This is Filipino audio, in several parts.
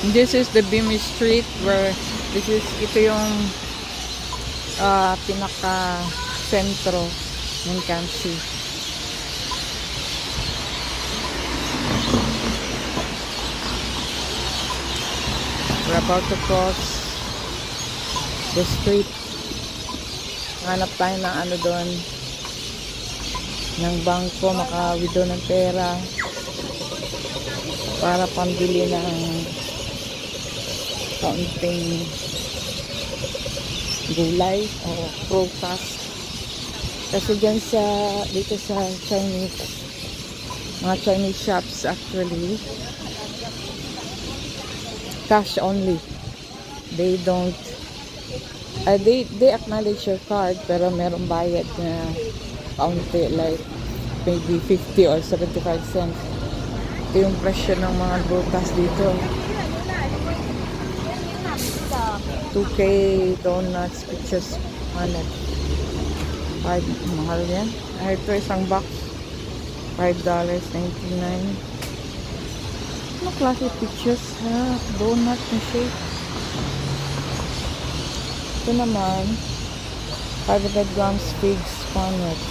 This is the Bimi Street where ito yung pinaka sentro ng Camp-C. We're about to cross the street. Hanap tayo ng ano doon, ng bangko, maka-withdraw ng pera para pambili ng kaunting gulay o prutas. Kasi dyan dito sa mga Chinese shops, actually cash only. They don't they acknowledge your card, pero merong bayad na kaunti, like maybe 50 or 75 cents. Ito yung presyo ng mga prutas dito. 2K donuts, peaches, manat. 5, mahal yan. Ito isang box, $5.99. Ano klase peaches ha? Donut na shape. Ito naman 500 grams figs, walnut,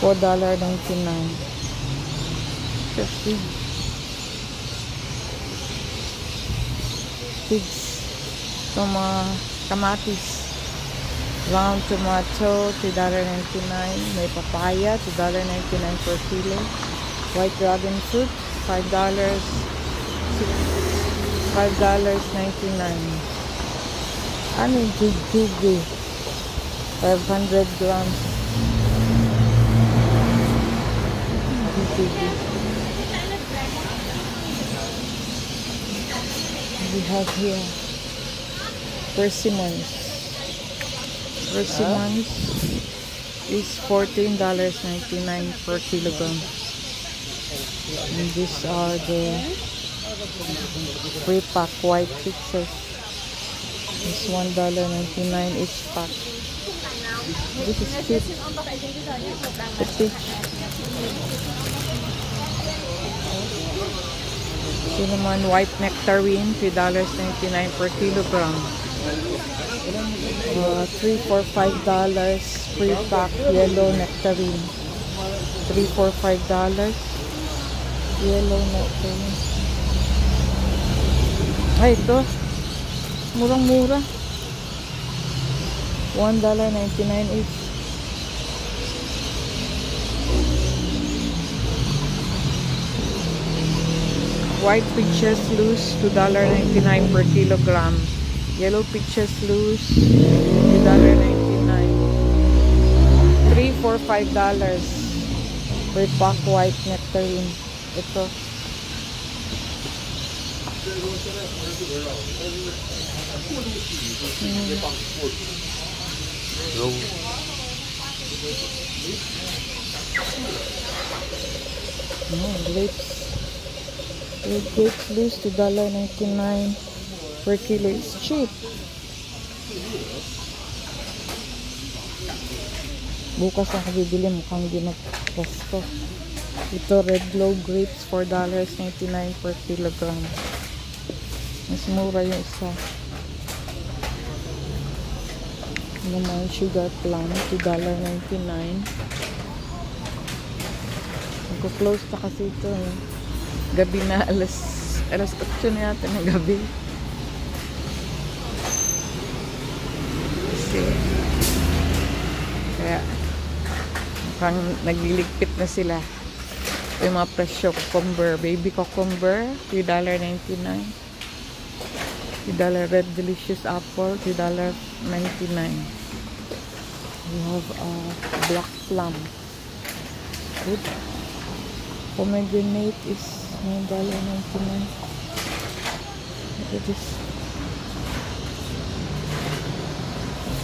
$4.99. Figs. Ito mga kamatis, round tomato, $3.99. May papaya, $2.99 per kilo. White dragon fruit, $5.99. 5.99. Ano yung jig-jig? 500 grams. Jig-jig. We have here persimmons. Persimmons is $14.99 per kilogram. And these are the pre-pack white peaches. It's $1.99 each pack. This is cheap. The peach. Ito naman white nectarine, $3.99 per kilogram. 3 for $5 pre-pack yellow nectarine. 3 for $5 yellow nectarine. Ay, ito murang-mura, $1.99 each. White peaches loose, $2.99 per kilogram. Yellow peaches loose, $2.99. 3 for $5 per pack white nectarine. Ito. Grapes. Grapes loose, $2.99 per kilo. It's cheap. Bukas ako bibili, mukhang ginagpasko. Ito red glow grapes, $4.99 per kilogram. Mas mura yung isa. Naman sugar plum, $2.99. Magko-close na kasi ito eh. Gabi na, alas 8 na yata ng gabi. Kasi kaya mukhang nagliligpit na sila. Ito yung mga presyo. Cucumber, baby cucumber, $3.99. $3 red delicious apple, $3.99. We have black plum. Good. Pomegranate is $9.99. Look at this.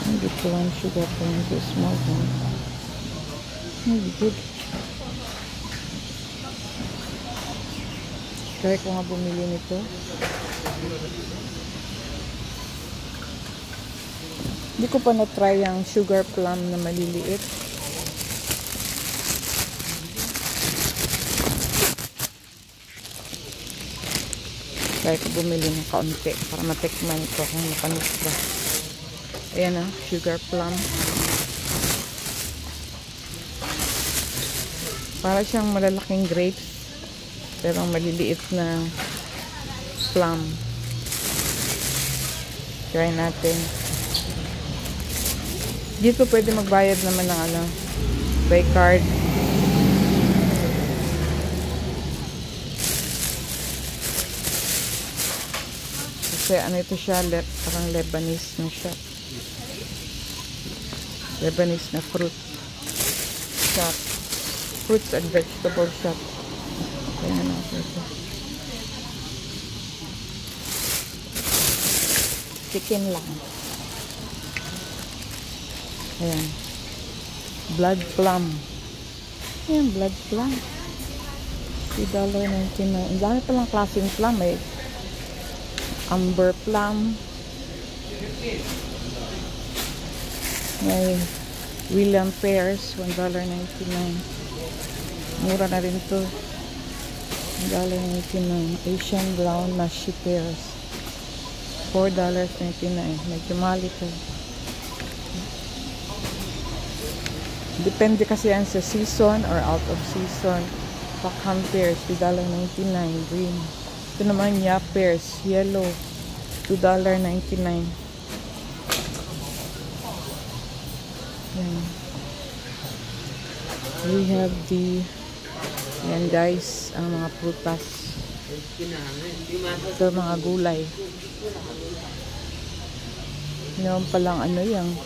I'll get the one sugar plum, the small one. Maybe good. Kaya ko nga bumili nito. Hindi ko pa na-try ang sugar plum na maliliit. Kaya ko bumili ng kaunti para matikman ko kung matamis ba. Ayan na, sugar plum. Para siyang malalaking grapes, pero maliliit na plum. Try natin. Dito pwede magbayad naman ng ano, by card. Kasi ano ito siya, parang Lebanese na siya. Lebanese na fruit shop. Fruits and vegetable shop. Ayan natin ito. Chicken lang. Ayan. Blood plum. Ayan, blood plum. $3.99. Ang dami palang klaseng plum eh. Amber plum. May William pears, $1.99. Mura na rin to. $1.99. Asian brown mushy pears, $4.99. Medyo mahal ito. Depende kasi yan sa season or out of season. Packham pears, $2.99. Green. Ito naman ya pears, yellow, $2.99. Yan. We have the yan guys, ang mga prutas. Ito mga gulay. Meron palang ano yung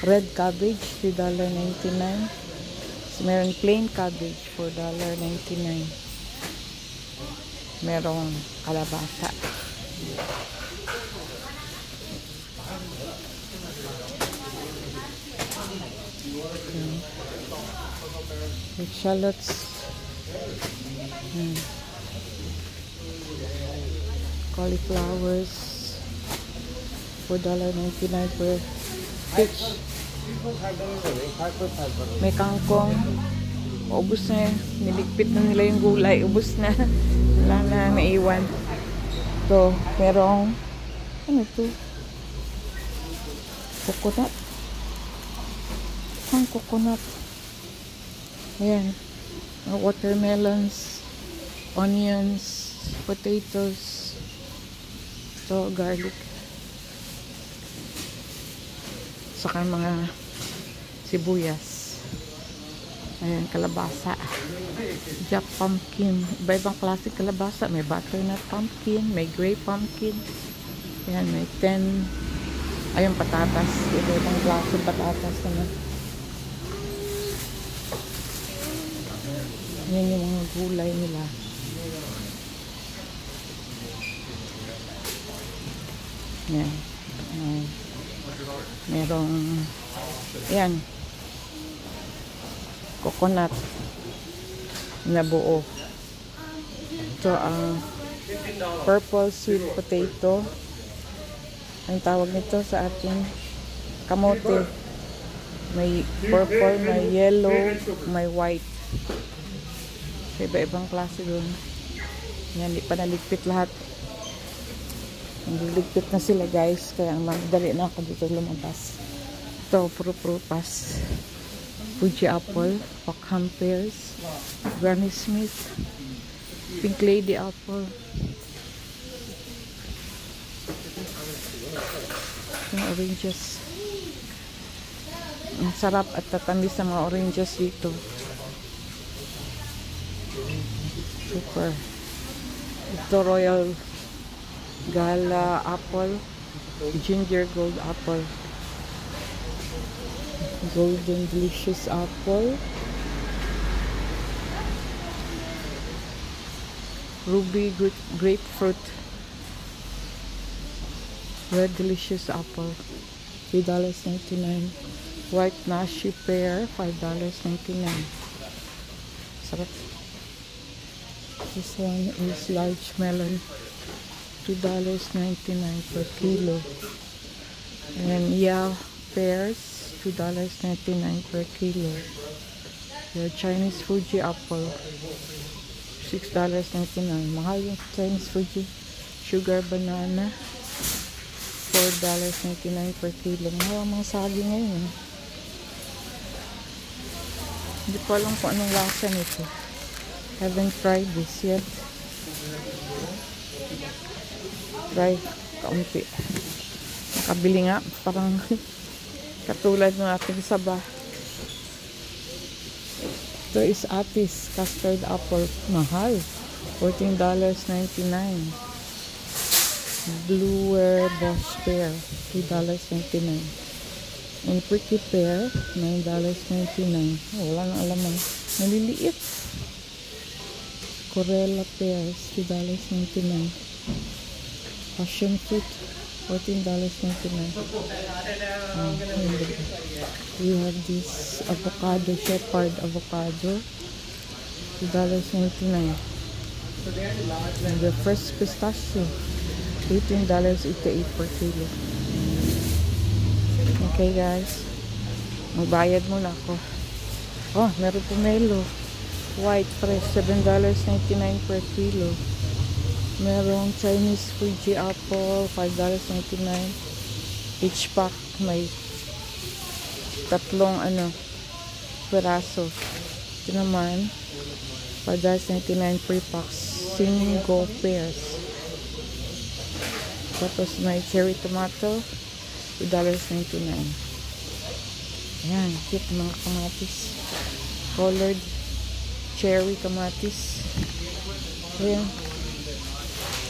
red cabbage, $3.99. So, meron plain cabbage, $4.99. Merong kalabasa. With shallots. Cauliflowers, $4.99 per each. May kangkong. Ubus na yun. Niligpit na nila yung gulay. Ubus na. Wala na naiwan. Ito, merong ano ito? Coconut. Ang coconut. Ayan. Watermelons, onions, potatoes, ito, garlic. Saka mga sibuyas. Ayan, kalabasa. Jack pumpkin. Iba-ibang klaseng kalabasa. May butternut pumpkin, may gray pumpkin. Ayan, may 10. Ayun, patatas. Iba-ibang klaseng patatas naman. Yan yung mga gulay nila. Yan. Merong yan. Coconut na buo. Ito ang purple sweet potato. Ang tawag nito sa ating kamote. May purple, may yellow, may white. Iba-ibang klase doon. Yan, di pa naligpit lahat. Naligpit na sila guys. Kaya magdali na ako dito lumabas. Ito, prutas. Fuji apple, Packham pears, Granny Smith, Pink Lady apple. Yung oranges. Ang sarap at tatamis sa mga oranges dito. Super. Ito Royal Gala apple, Ginger Gold apple, Golden Delicious apple, Ruby Grapefruit, Red Delicious apple, $3.99. White Nashi pear, $5.99. Sarap. This one is large melon, $2.99 per kilo. And yeah, pears, $2.99 per kilo. The Chinese Fuji apple, $6.99. Mahal yung Chinese Fuji. Sugar banana. $4.99 per kilo. Mahal ang mga saging ngayon. Hindi ko alam kung anong lasa nito. Haven't tried this yet. Try kaunti. Nakabili nga. Parang katulad ng ating saba. Ito is Atis custard apple. Mahal. $14.99. Bluer Bosch pear. $3.99. And pricky pear. $9.99. Oh, wala nang alaman. Maliliit. Corella pears. $3.99. Passion fruit, $14.99. We have this avocado, shepherd avocado, $2.99. And the fresh pistachio, $18.88 per kilo. Okay guys, magbayad muna ako. Oh, meron pomelo, white fresh, $7.99 per kilo. Merong Chinese Fuji apple, $5.99. Each pack may tatlong peraso. Ito naman, $5.99 per pack. Single pears. Tapos may cherry tomato, $2.99. Ayan, cute mga kamatis. Colored cherry kamatis. Ayan.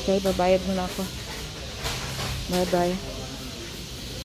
Okay, babayad muna ako. Bye-bye.